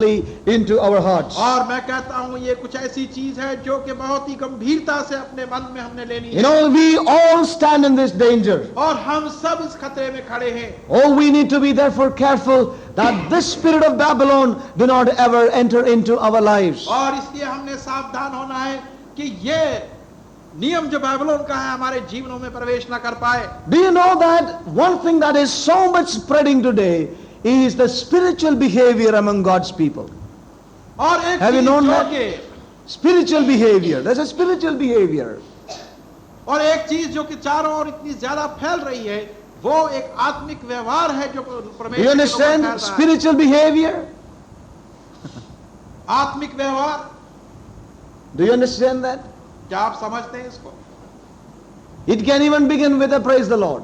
seriously into our hearts. और मैं कहता हूँ ये कुछ ऐसी चीज है जो कि बहुत ही गंभीरता से अपने मन में हमने लेनी You है know, we all stand in this danger. और हम सब इस खतरे में खड़े हैं Oh, we need to be therefore careful that this spirit of Babylon do not ever enter into our lives. और इसलिए हमने सावधान होना है कि ये नियम जो बाबिलोन का है हमारे जीवनों में प्रवेश न कर पाए Do you know that one thing that is so much spreading today is the spiritual behavior among God's people? और एक Have you चीज known जो that? कि Spiritual behavior. There's a spiritual behavior. और एक चीज जो कि चारों ओर इतनी ज्यादा फैल रही है वो एक आत्मिक व्यवहार है जो Do you परमेश्वर के लोगों में understand? फैल रहा है। Spiritual behavior. आत्मिक व्यवहार Do you understand that? क्या आप समझते हैं इसको It can even begin with a praise the Lord.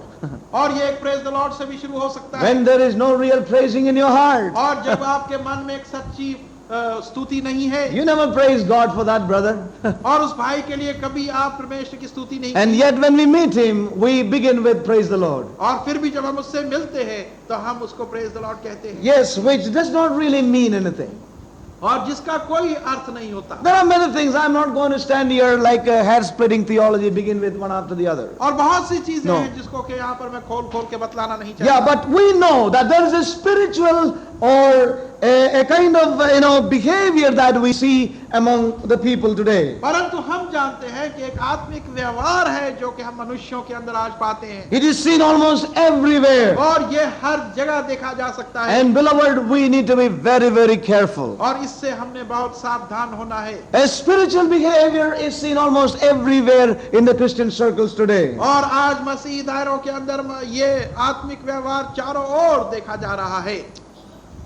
और ये एक प्रेज द लॉर्ड से भी शुरू हो सकता है When there is no real praising in your heart. और जब आपके मन में एक सच्ची स्तुति नहीं है You never praise God for that, brother. और उस भाई के लिए कभी आप परमेश्वर की स्तुति नहीं And की yet when we meet him, we begin with praise the Lord. और फिर भी जब हम उससे मिलते हैं तो हम उसको प्रेज द लॉर्ड कहते हैं Yes, which does not really mean anything. और जिसका कोई अर्थ नहीं होता There are many things. I'm not going to stand here like a hair-splitting theology, begin with one after the other. और बहुत सी चीजें No. हैं जिसको कि यहाँ पर मैं खोल खोल के बतलाना नहीं Yeah, चाहता but we know that there is a spiritual or a kind of behavior that we see among the people today. परंतु हम जानते हैं कि एक आत्मिक व्यवहार है जो कि हम मनुष्यों के अंदर आज पाते हैं It is seen almost everywhere. और ये हर जगह देखा जा सकता है And beloved, we need to be very, very careful. और इससे हमने बहुत सावधान होना है A spiritual behavior is seen almost everywhere in the Christian circles today. और आज मसीही दायरों के अंदर ये आत्मिक व्यवहार चारों ओर देखा जा रहा है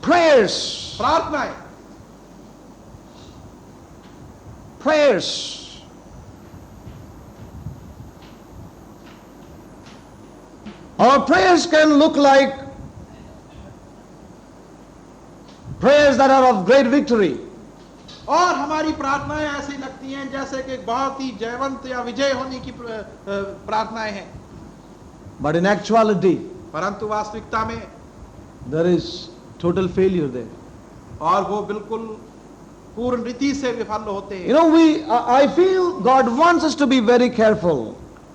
Prayers, प्रार्थनाएं prayers. Our prayers can look like prayers that are of great victory. और हमारी प्रार्थनाएं ऐसी लगती हैं जैसे कि बहुत ही जयवंत या विजय होने की प्रार्थनाएं हैं But in actuality, परंतु वास्तविकता में there is total failure there. और वो बिल्कुल पूर्ण रीति से विफल होते You हैं know, I feel God wants us to be very careful.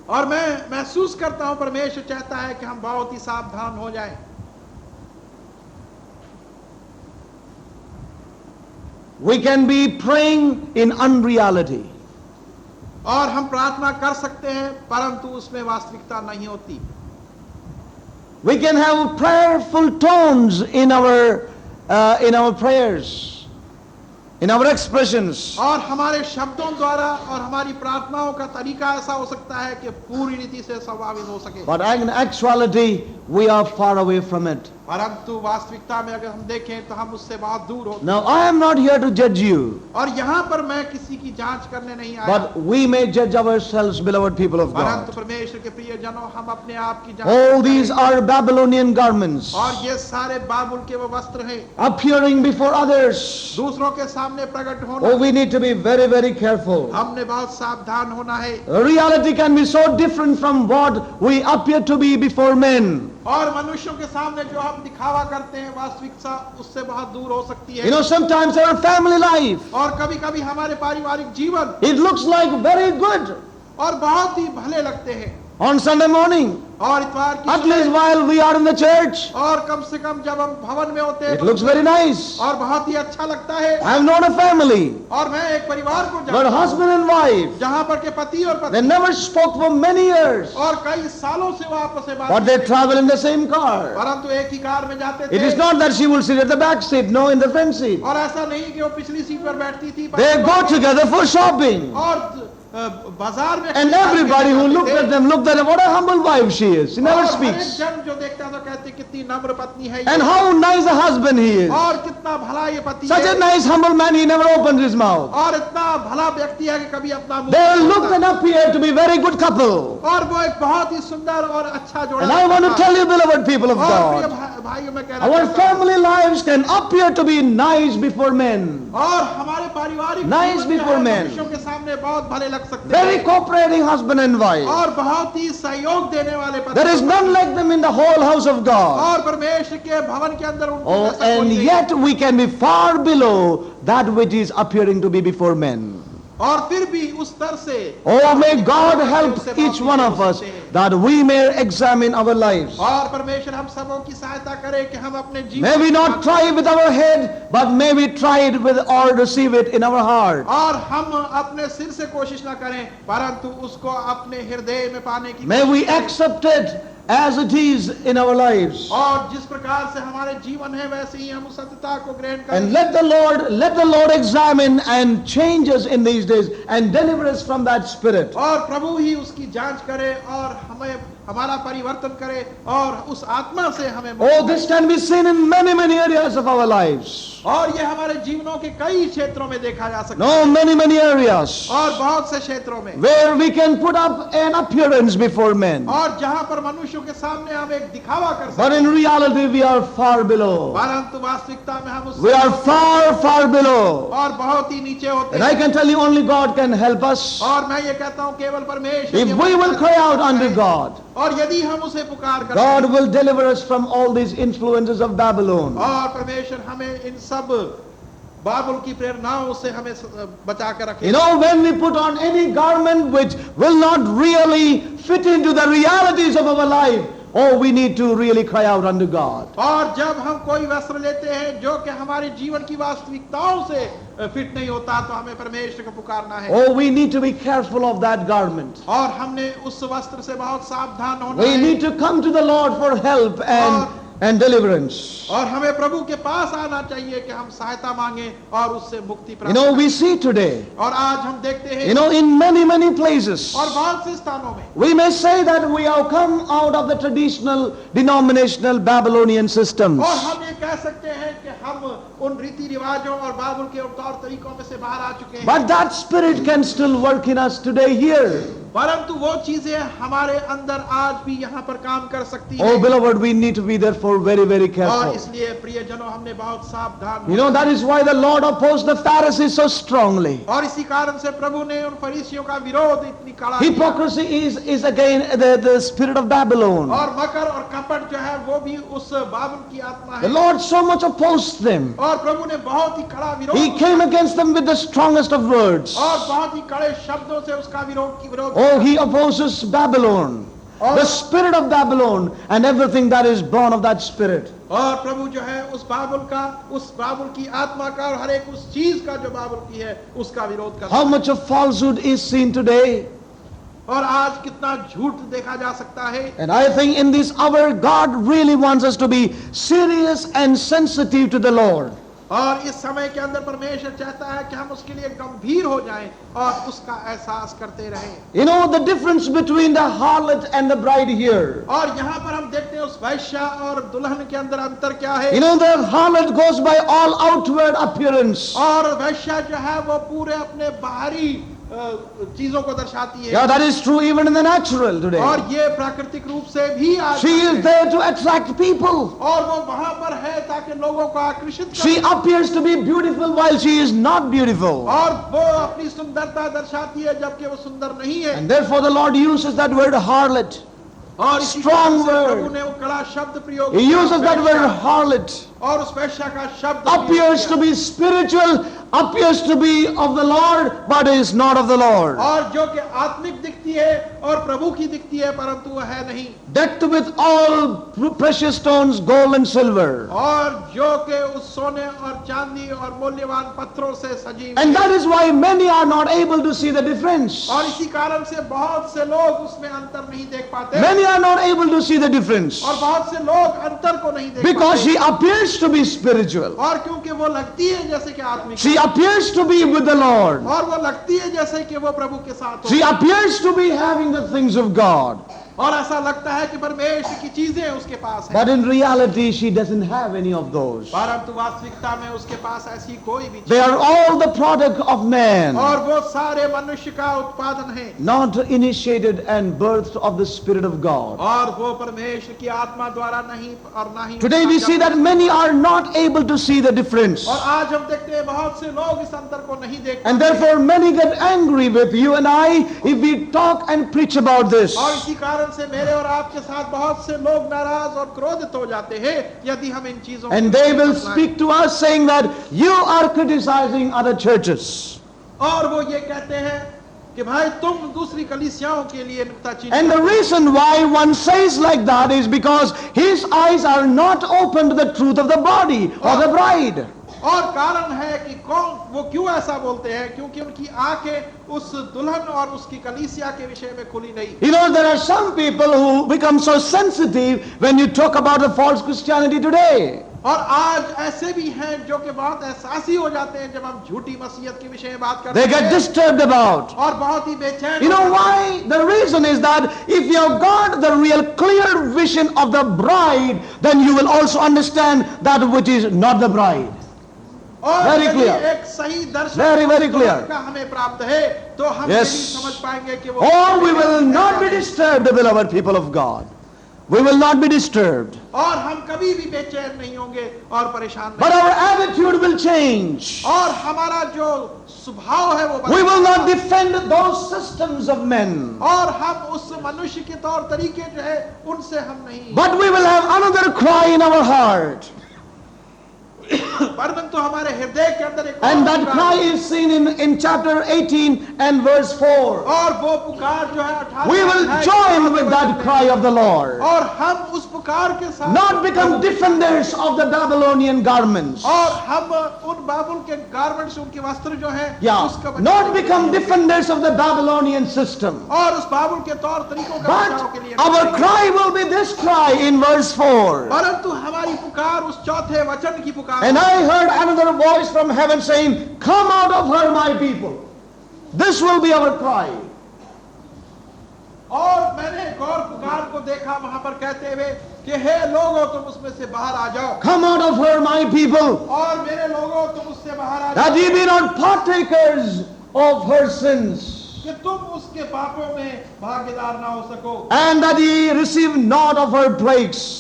और मैं महसूस करता हूं परमेश्वर चाहता है कि हम बहुत ही सावधान हो जाएं We can be praying in unreality. और हम प्रार्थना कर सकते हैं परंतु उसमें वास्तविकता नहीं होती We can have prayerful tones in our prayers, in our expressions. और हमारे शब्दों द्वारा और हमारी प्रार्थनाओं का तरीका ऐसा हो सकता है कि पूरी रीति से स्वाभाविक हो सके But in actuality, we are far away from it. परंतु वास्तविकता में अगर हम देखें तो हम उससे बहुत दूर होते Now, I am not here to judge you, हैं और यहाँ पर मैं किसी की जांच करने नहीं आया but we may judge ourselves, beloved people of परंतु God. परमेश्वर के प्रिय जनों हम अपने आप की जांच All करते these हैं। are Babylonian garments, और ये सारे बाबुल के वो वस्त्र हैं appearing before others. दूसरों के सामने प्रकट Oh, होना we need to be very, very careful. हमने बहुत सावधान होना है Reality can be so different from what we appear to be before men. और मनुष्यों के सामने जो हम दिखावा करते हैं वास्तविकता उससे बहुत दूर हो सकती है You know, sometimes our family life, और कभी कभी हमारे पारिवारिक जीवन it looks like very good और बहुत ही भले लगते हैं on Sunday morning, और इतवार की at least सुबह, while we are in the church. और कम से कम जब हम भवन में होते हैं It looks very nice. और बहुत ही अच्छा लगता है I have known a family और मैं एक परिवार को where जानता हूं husband and wife, जहां पर के पति और they पत्नी never spoke for many years, और कई सालों से वो आपस में बात but they करते थे। travel in the same car. परंतु एक ही कार में जाते It थे is not that she will sit at the back seat, no, in the front seat. और ऐसा नहीं कि वो पिछली सीट पर बैठती थी They go together for shopping. और बाजार में And everybody who looked at them looked at them, what a humble wife she is. She never और हर एक speaks. जन जो देखता तो कहते कितनी नम्र पत्नी है ये And how nice a husband he is. और कितना भला ये पति Such है a nice, humble man, he never opens his mouth. और इतना भला व्यक्ति है कि कभी अपना मुंह They नहीं looked खोलता। and appeared to be very good couple. और वो एक बहुत ही सुंदर और अच्छा जोड़ा And I want to tell you, beloved people of और प्रिय God, भाइयों मैं कहना our चाहता हूं, family lives can appear to be nice before men. और हमारे पारिवारिक Nice जीवन जो before है, men. मनुष्यों के सामने बहुत भले लगते देख सकते Very हैं cooperating husband and wife. और बहुत ही सहयोग देने वाले पति There is और none पत्नी। like them in the whole house of God. और परमेश्वर के भवन के अंदर उनको Oh, जैसा कोई and नहीं। yet we can be far below that which is appearing to be before men. और फिर भी उस स्तर से Oh, may God help each one of us that we may examine our lives. और परमेश्वर हम सबों की सहायता करे कि हम अपने जीवन May we not try with our head, but may we try it with or receive it in our heart. और हम अपने सिर से कोशिश ना करें परंतु उसको अपने हृदय में पाने की May we कोशिश करें। accept it as it is in our lives. और जिस प्रकार से हमारे जीवन है वैसे ही हम उस सत्यता को ग्रहण And करें। let the Lord examine and change us in these days and deliver us from that spirit. और प्रभु ही उसकी जांच करे और हमें हमारा परिवर्तन करे और उस आत्मा से हमें मुक्त Oh, this can be seen in many areas of our lives. और ये हमारे जीवनों के कई क्षेत्रों में देखा जा सकता No, many areas है और बहुत से क्षेत्रों में where we can put up an appearance before men. और जहां पर मनुष्यों के सामने हम एक दिखावा कर सकते But in reality, we are far below. परंतु वास्तविकता में हम We are far below. और बहुत ही नीचे होते And I हैं। can tell you only God can help us. और मैं ये कहता हूँ केवल परमेश्वर If ही we हमारी will cry out unto God, और यदि हम उसे पुकार करते God हैं will deliver us from all these influences of Babylon. और परमेश्वर हमें इन सब बाबुल की प्रेरणाओं से हमें बचा कर रखे। You know, when we put on any garment which will not really fit into the realities of our life, oh, we need to really cry out unto God. और जब हम कोई वस्त्र लेते हैं जो कि हमारे जीवन की वास्तविकताओं से फिट नहीं होता तो हमें परमेश्वर को पुकारना है। Oh, we need to be careful of that garment. और हमने उस वस्त्र से बहुत सावधान होना We है need to come to the Lord for help and deliverance. और हमें प्रभु के पास आना चाहिए कि हम सहायता मांगे और उससे मुक्ति You प्राप्त know, करें। we see today, और आज हम देखते हैं you know, in many places, और बहुत से स्थानों में we may say that we have come out of the traditional denominational Babylonian systems. और हम ये कह सकते हैं कि हम उन रीति रिवाजों और बाबुल के तौर तरीकों में से बाहर आ चुके हैं। But that spirit can still work in us today here. परंतु वो चीजें हमारे अंदर आज भी यहाँ पर काम कर सकती Oh, हैं। beloved, we need to be therefore very और careful. इसलिए प्रियजनों हमने बहुत सावधान You know, that is why the Lord opposed the Pharisees so strongly. और इसी कारण से प्रभु ने उन फरीसियों का विरोध इतनी कड़ा किया। Hypocrisy is again the spirit of Babylon. और मकर और कपट जो है वो भी उस बाबुल की आत्मा The है। Lord so much opposed them. और प्रभु ने बहुत ही कड़ा विरोध He came against them with the strongest of words. और बहुत ही कड़े शब्दों से उसका विरोध Oh, he opposes Babylon, the spirit of Babylon, and everything that is born of that spirit. और प्रभु जो है उस बाबुल की आत्मा का और हर एक उस चीज का जो बाबुल की है उसका विरोध करता How है। much of falsehood is seen today? और आज कितना झूठ देखा जा सकता है। And I think in this hour, God really wants us to be serious and sensitive to the Lord. और इस समय के अंदर परमेश्वर चाहता है कि हम उसके लिए गंभीर हो जाएं और उसका एहसास करते रहें। You know the difference between the harlot and the bride here. और यहाँ पर हम देखते हैं उस वैश्या और दुल्हन के अंदर अंतर क्या है। You know the harlot goes by all outward appearance. और वैश्या जो है वो पूरे अपने बाहरी चीजों को दर्शाती है। Yeah, that is true even in the natural today. और ये प्राकृतिक रूप से भी आज She is there to attract people. और वो वहां पर है ताकि लोगों को आकर्षित She करे। appears to be beautiful while she is not beautiful. और वो अपनी सुंदरता दर्शाती है जबकि वो सुंदर नहीं है। And therefore the Lord uses that word harlot. और इसी Strong कारण से word. प्रभु ने वो कड़ा शब्द प्रयोग He किया, uses that word वैश्या। harlot. और उस वैश्या का शब्द Appears to be spiritual, appears to be of the Lord, but is not of the Lord. और जो कि आत्मिक दिखती है और प्रभु की दिखती है परंतु वह है नहीं। Decked with all precious stones, gold and silver. और जो कि उस सोने और चांदी और मूल्यवान पत्थरों से सजी हुई And है। that is why many are not able to see the difference. और इसी कारण से बहुत से लोग उसमें अंतर नहीं देख पाते। Many are not able to see the difference. और बहुत से लोग अंतर को नहीं देख Because पाते। she appears to be spiritual. और क्योंकि वो लगती है जैसे कि आत्मिक She appears to be with the Lord. और वो लगती है जैसे कि वो प्रभु के साथ She हो appears to be having the things of God. और ऐसा लगता है कि परमेश्वर की चीजें उसके पास है But in reality, she doesn't have any of those. परंतु वास्तविकता में उसके पास ऐसी कोई भी They चीज are all the product of man, और वो सारे मनुष्य का उत्पादन है not initiated and birthed of the Spirit of God. और वो परमेश्वर की आत्मा द्वारा नहीं और ना ही Today we see that many are not able to see the difference. difference. और आज हम देखते हैं बहुत से लोग इस अंतर को नहीं देखते And therefore many get angry with you and I if we talk and preach about this. और इसी कारण से मेरे और आपके साथ बहुत से लोग नाराज और क्रोधित हो जाते हैं यदि हम इन चीजों And को they will सुनाएं। speak to us saying that you are criticizing other churches. और वो ये कहते हैं कि भाई तुम दूसरी कलीसियाओं के लिए नुक्ताचीनी And the reason why one says like that is because his eyes are not open to the truth of the body or the bride. और कारण है कि कौन वो क्यों ऐसा बोलते हैं क्योंकि उनकी आंखें उस दुल्हन और उसकी कलीसिया के विषय में खुली नहीं। You know, there are some people who become so sensitive when you talk about the false Christianity today. और आज ऐसे भी हैं जो कि बहुत एहसासी हो जाते हैं जब हम झूठी मसीहत के विषय में बात करते They get हैं disturbed about. और बहुत ही बेचैन You हो know जाते हैं। why? The reason is that if you have got the real clear vision of the bride, then you will also understand that which is not the bride. और Very यदि clear. एक सही दर्शन Very, very clear. का हमें प्राप्त है तो हम ये Yes. भी समझ पाएंगे कि वो Oh, we will not be disturbed, beloved people of God. We will not be disturbed. और हम कभी भी बेचैन नहीं होंगे और परेशान But नहीं our attitude will change. और हमारा जो स्वभाव है वो We बदल will जाएगा। not defend those systems of men. और हम उस मनुष्य के तौर तरीके जो है उनसे हम नहीं But we will have another cry in our heart. परंतु हमारे हृदय के अंदर एक And और that पुकार cry है। is seen in chapter 18 and verse 4. और वो पुकार जो है 18 We will अध्याय के join with चौथे that वचन में। cry of the Lord. और हम उस पुकार के साथ Not become defenders of the Babylonian garments. और हम उन बाबुल के गारमेंट्स उनके वस्त्र जो है Yeah, उसका बचाव not के become लिए defenders of the Babylonian system. और उस बाबुल के तौर तरीकों का बचाव के लिए But our नहीं। cry will be this cry in verse 4. परंतु हमारी पुकार उस चौथे वचन की पुकार And I heard another voice from heaven saying, come out of her, my people. This will be our cry. और मैंने एक और पुकार को देखा वहां पर कहते हुए कि हे लोगों तुम उसमें से बाहर आ जाओ Come out of her, my people, और मेरे लोगों तुम उससे बाहर आ that जाओ ye be not partakers of her sins, कि तुम उसके पापों में भागीदार ना हो सको and that ye receive not of her plagues.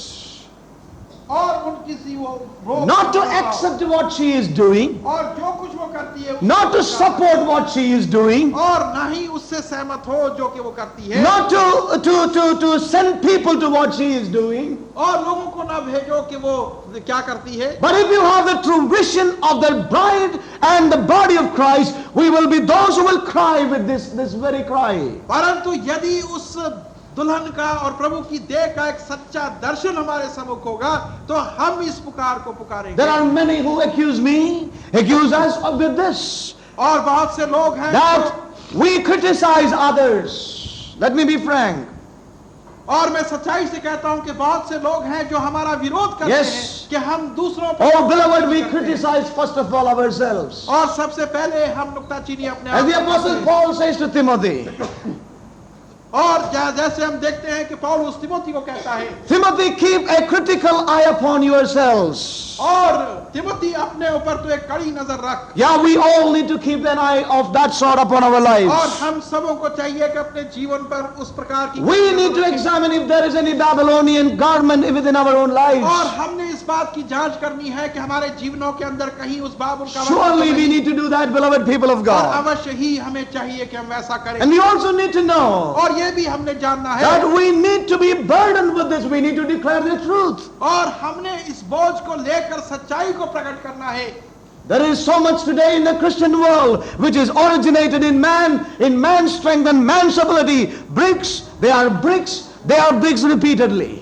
और उनकी सी वो रोक Not to ना पाओ। accept what she is doing, और जो कुछ वो करती है not to support what she is doing, और ना ही उससे सहमत हो जो कि वो करती है not to send people to what she is doing. और लोगों को ना भेजो कि वो क्या करती है But if you have the true vision of the bride and the body of Christ, we will be those who will cry with this very cry. परंतु यदि उस दुल्हन का और प्रभु की देह का एक सच्चा दर्शन हमारे सम्मुख होगा तो हम इस पुकार को पुकारेंगे There are many who accuse us of this, और बहुत से लोग हैं that we criticize others. Let me be frank. और मैं सच्चाई से कहता हूं कि बहुत से लोग हैं जो हमारा विरोध करते Yes. हैं कि हम दूसरों पर Oh, beloved, we करते हैं। criticize first of all ourselves. और सबसे पहले हम नुक्ताचीनी अपने As आप the पर Apostle करते हैं। Paul says to Timothy, और जैसे हम देखते हैं कि पौलुस तिमोथी को कहता है Timothy, keep a critical eye upon yourselves. और तिमोथी अपने ऊपर तो एक कड़ी नजर रख Yeah, we all need to keep an eye of that sort upon our और lives. हम सबों को चाहिए कि अपने जीवन पर उस प्रकार की We need to examine if there is any Babylonian garment within our own और lives. हमने इस बात की जांच करनी है कि हमारे जीवनों के अंदर कहीं उस बाबुल का Surely we need to do that, beloved people of और God. अवश्य ही हमें चाहिए कि हम वैसा करें And we also need to know और ये भी हमने जानना है that we need to be burdened with this. We need to declare the truth. और हमने इस बोझ को लेकर सच्चाई को प्रकट करना है There is so much today in the Christian world which is originated in man's strength and man's ability. They are bricks repeatedly.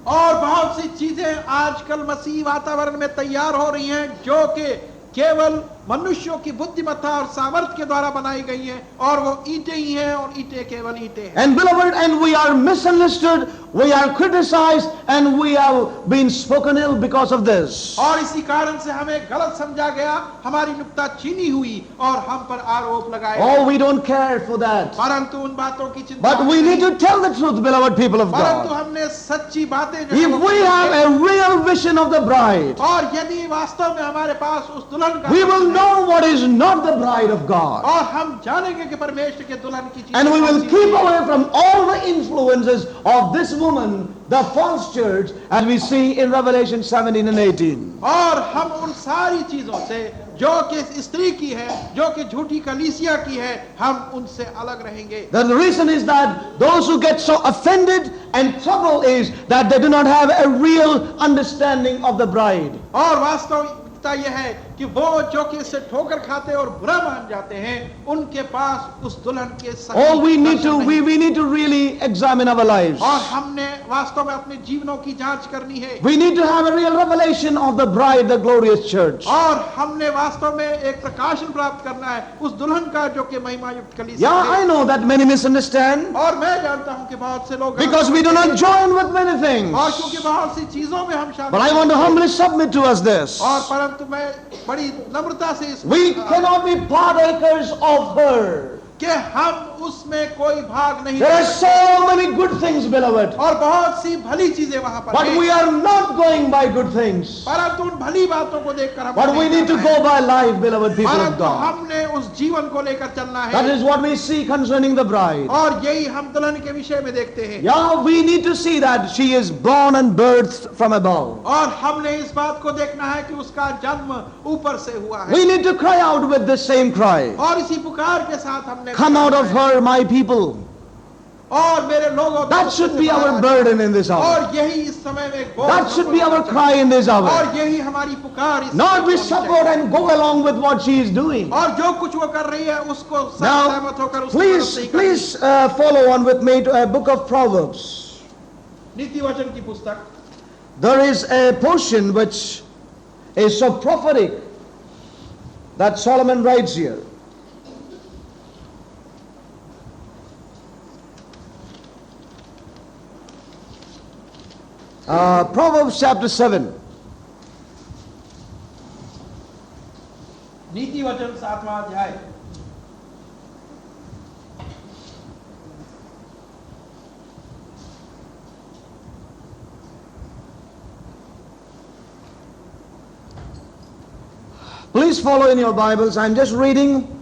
और बहुत सी चीजें आजकल मसीह वातावरण में तैयार हो रही हैं जो कि केवल मनुष्यों की बुद्धिमत्ता और सामर्थ्य के द्वारा बनाई गई हैं और वो ईंटें ही हैं और ईंटें केवल ईंटें हैं And beloved, and we are misunderstood, we are criticized, and we have been spoken ill because of this. और इसी कारण से हमें गलत समझा गया हमारी नुक्ताचीनी हुई और हम पर आरोप लगाए गए। Oh, we don't care for that. परंतु उन बातों की चिंता But we need to tell the truth, beloved people of परंतु God. हमने सच्ची बातें जो है If वो we have a real vision of the bride, और यदि वास्तव में हमारे पास उस दुल्हन का we will know what is not the bride of God. और हम जानेंगे कि परमेश्वर के दुल्हन की चीजें And we कौन will सी keep हैं। away from all the influences of this woman, the false church, as we see in Revelation 17 and 18. और हम उन सारी चीजों से जो कि इस स्त्री की है, जो कि झूठी कलीसिया की है, हम उनसे अलग रहेंगे। The reason is that those who get so offended and trouble is that they do not have a real understanding of the bride. और वास्तविकता यह है कि वो जो कि इससे ठोकर खाते और बुरा मान जाते हैं, उनके पास उस दुल्हन के सही Oh, we need to दर्शन नहीं। we need to really examine our lives. और हमने वास्तव में अपने जीवनों की जांच करनी है। We need to have a real revelation of the bride, the glorious church. और हमने वास्तव में एक प्रकाशन प्राप्त करना है उस दुल्हन का जो कि महिमा युक्त कलीसिया Yeah, है। I know that many misunderstand और मैं जानता हूं कि बहुत से लोग because we do not join with many things. और क्योंकि बहुत सी चीजों में हम शामिल But I want to humbly submit to us this. और परंतु मैं बड़ी नम्रता से इस We cannot be partakers of her. कि हम उसमें कोई भाग नहीं There ले are सकते। so many good things, beloved. और बहुत सी भली चीजें वहां पर But हैं। we are not going by good things. परंतु उन भली बातों को देखकर हम But we नहीं need to करना go है। by life, beloved people of परंतु God. हमने उस जीवन को लेकर चलना That है is what we see concerning the bride. और यही हम दुल्हन के विषय में देखते हैं। Yeah, we need to see that she is born and birthed from above. और हमने इस बात को देखना है कि उसका जन्म ऊपर से हुआ है We need to cry out with the same cry. और इसी पुकार के साथ हमने Come out of पुकारना है। her, my people. और मेरे लोगों That should be our burden in this hour. और यही इस समय में बोझ That हमको should be our लेना चाहिए। cry in this hour. और यही हमारी पुकार इस Not समय we होनी support चाहिए। and go along with what she is doing. और जो कुछ वो कर रही है उसको सब Now, सहमत होकर उसकी तरफ से ही करनी। please follow on with me to a book of Proverbs. नीति वचन की पुस्तक There is a portion which is so prophetic that Solomon writes here. Proverbs chapter 7. नीति वचन 7वां अध्याय Please follow in your Bibles. I'm just reading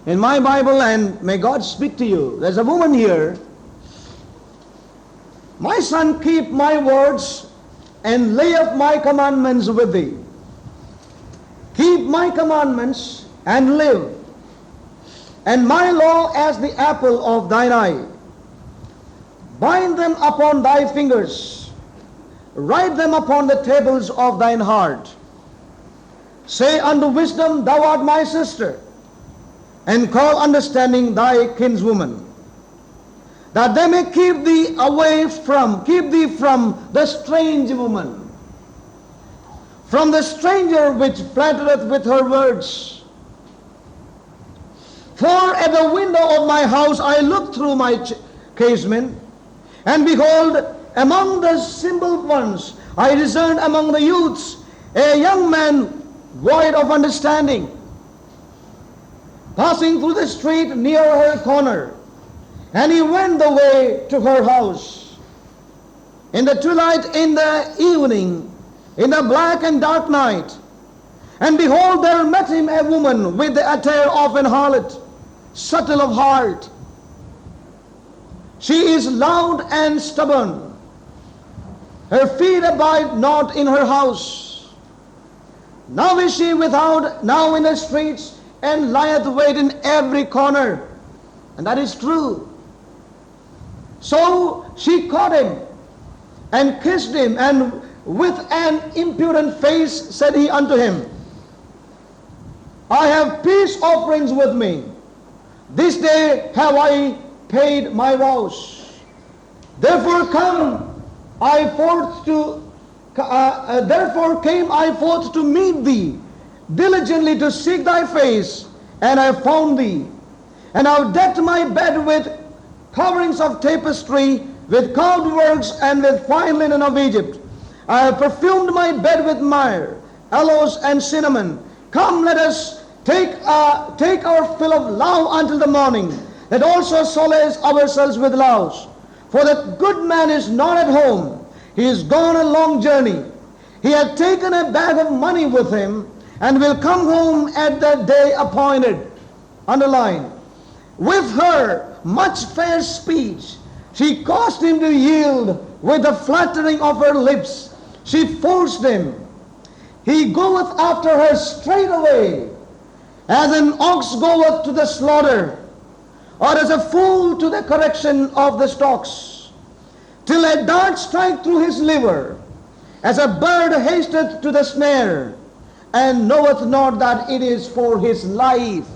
in my Bible and may God speak to you. There's a woman here. My son, keep my words and lay up my commandments with thee. Keep my commandments and live, and my law as the apple of thine eye. Bind them upon thy fingers, write them upon the tables of thine heart. Say unto wisdom, thou art my sister, and call understanding thy kinswoman, that they may keep thee from the strange woman, from the stranger which flattereth with her words. For at the window of my house I looked through my casement, and behold, among the simple ones I discerned among the youths a young man void of understanding, passing through the street near her corner, and he went the way to her house. In the twilight, in the evening, in the black and dark night, and behold, there met him a woman with the attire of an harlot, subtle of heart. She is loud and stubborn. Her feet abide not in her house. Now is she without, now in the streets, and lieth wait in every corner. And that is true. So she caught him and kissed him, and with an impudent face said he unto him, I have peace offerings with me. This day have I paid my vows. Therefore came I forth to meet thee, diligently to seek thy face, and I found thee. And I have decked my bed with coverings of tapestry, with carved works, and with fine linen of Egypt. I have perfumed my bed with myrrh, aloes, and cinnamon. Come, let us take our fill of love until the morning, that also solace ourselves with loves. For the good man is not at home. He is gone a long journey. He had taken a bag of money with him, and will come home at the day appointed. Underline. With her much fair speech, she caused him to yield with the flattering of her lips. She forced him. He goeth after her straightway, as an ox goeth to the slaughter, or as a fool to the correction of the stocks, till a dart strike through his liver, as a bird hasteth to the snare, and knoweth not that it is for his life.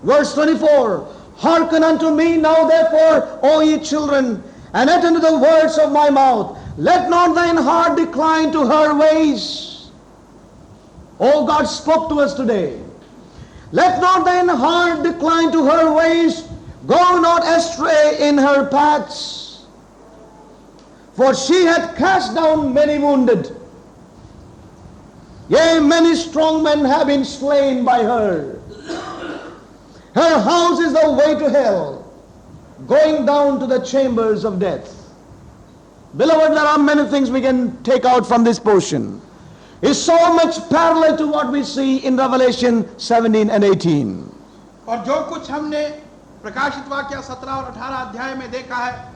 Verse 24, hearken unto me now therefore, O ye children, and attend to the words of my mouth. Let not thine heart decline to her ways. Oh, God spoke to us today. Let not thine heart decline to her ways. Go not astray in her paths. For she hath cast down many wounded. Yea, many strong men have been slain by her. Her house is the way to hell, going down to the chambers of death. Beloved, there are many things we can take out from this portion. It's so much parallel to what we see in Revelation 17 and 18. और जो कुछ हमने प्रकाशित वाक्य 17 और 18 अध्याय में देखा है,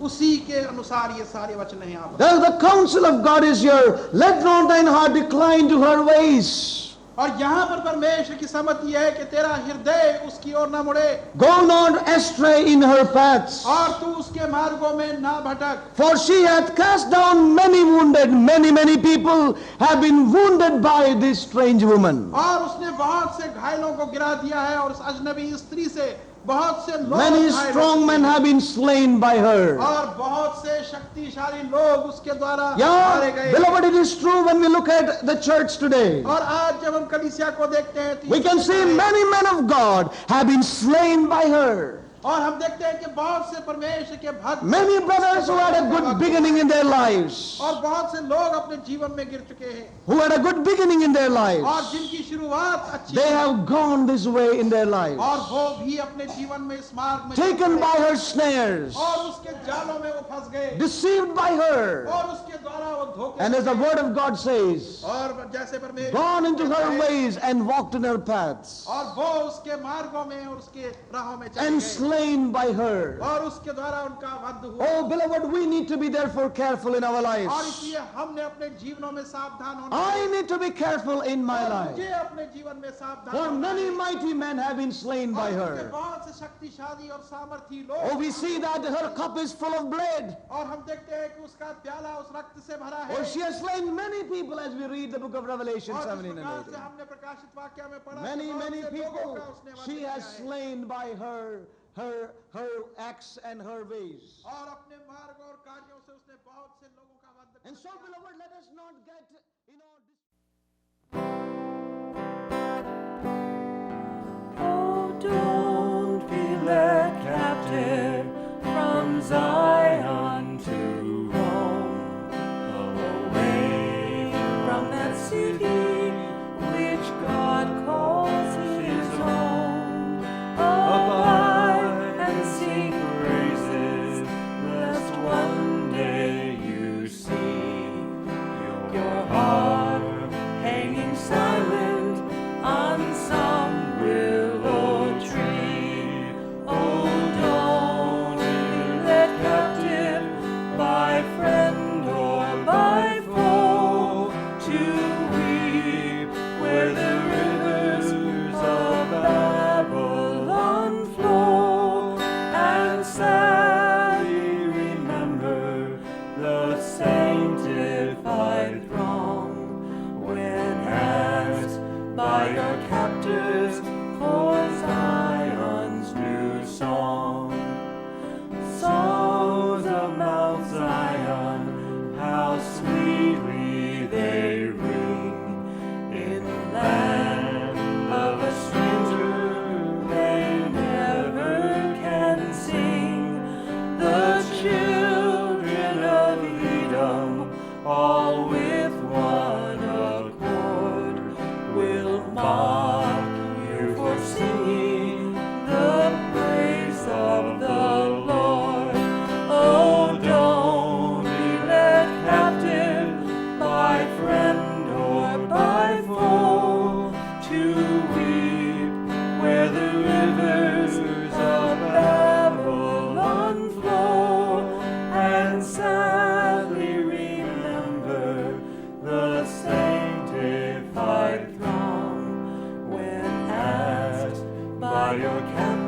उसी के अनुसार ये सारे वचन हैं यहाँ पर। There the counsel of God is here. Let not thine heart decline to her ways. और यहाँ पर परमेश्वर की सम्मति है कि तेरा हृदय उसकी ओर न मुड़े, Go not astray in her paths. और तू उसके मार्गों में ना भटक। For she hath cast down many wounded. Many people have been wounded by this strange woman. और उसने बहुत से घायलों को गिरा दिया है, और उस अजनबी स्त्री से बहुत से लोग Many घायल strong हो men चुके हैं। have been slain by her. और बहुत से शक्तिशाली लोग उसके द्वारा मारे Yeah, गए। beloved, it is true when we look at the church today. और आज जब हम कलीसिया को देखते हैं तो We can see many men of God have been slain by her. और हम देखते हैं कि बहुत से परमेश्वर के भक्त, Many brothers who had a good beginning in their lives, और बहुत से लोग अपने जीवन में गिर चुके हैं, who had a good beginning in their और lives, जिनकी शुरुआत अच्छी they है, have gone this way in their lives, और वो भी अपने जीवन में इस मार्ग में taken चल by पड़े, her snares, और उसके जालों में वो फंस गए, deceived by her, और उसके द्वारा वो धोखे and as the में word of God says, और जैसे परमेश्वर gone into her ways and walked in her paths, और वो उसके मार्गों में और उसके राहों में चले and गए, slain by her. और उसके द्वारा उनका वध हुआ। Oh, beloved, we need to be therefore careful in our और lives. इसलिए हमने अपने जीवनों में सावधान होना I है। need to be careful in my और life. मुझे अपने जीवन में सावधान For होना many है। mighty men have been slain by और उसके her. बहुत से शक्तिशाली और सामर्थी Oh, लोग, we see that her cup is full of blood. और हम देखते हैं कि उसका प्याला उस रक्त से भरा है। Oh, she has slain many people as we read the book of Revelation और जिस 17 and प्रकार से 18. हमने प्रकाशित वाक्य में पढ़ा, Many कि बहुत से लोगों people का उसने वध she किया has है। slain by her acts and her ways. और अपने मार्ग और कार्यों से उसने बहुत से लोगों का वध And so, किया। beloved, let us not get, Oh, don't be led captive from Zion to Rome, away from that city which God calls His own. Abide and sing praises, lest one day you see your heart hanging silent on some willow tree. Oh, don't be led captive by friend or by foe to weep where the rivers of Babylon flow, and sadly remember the sanctified throng when asked by your captors for Zion's new song. Songs of Mount Zion, how sweetly they ring in the land of a stranger they never can sing. The children of Edom, all with one accord, will mock you for singing the praise of the Lord. Oh, don't be led captive by friend or by foe your captain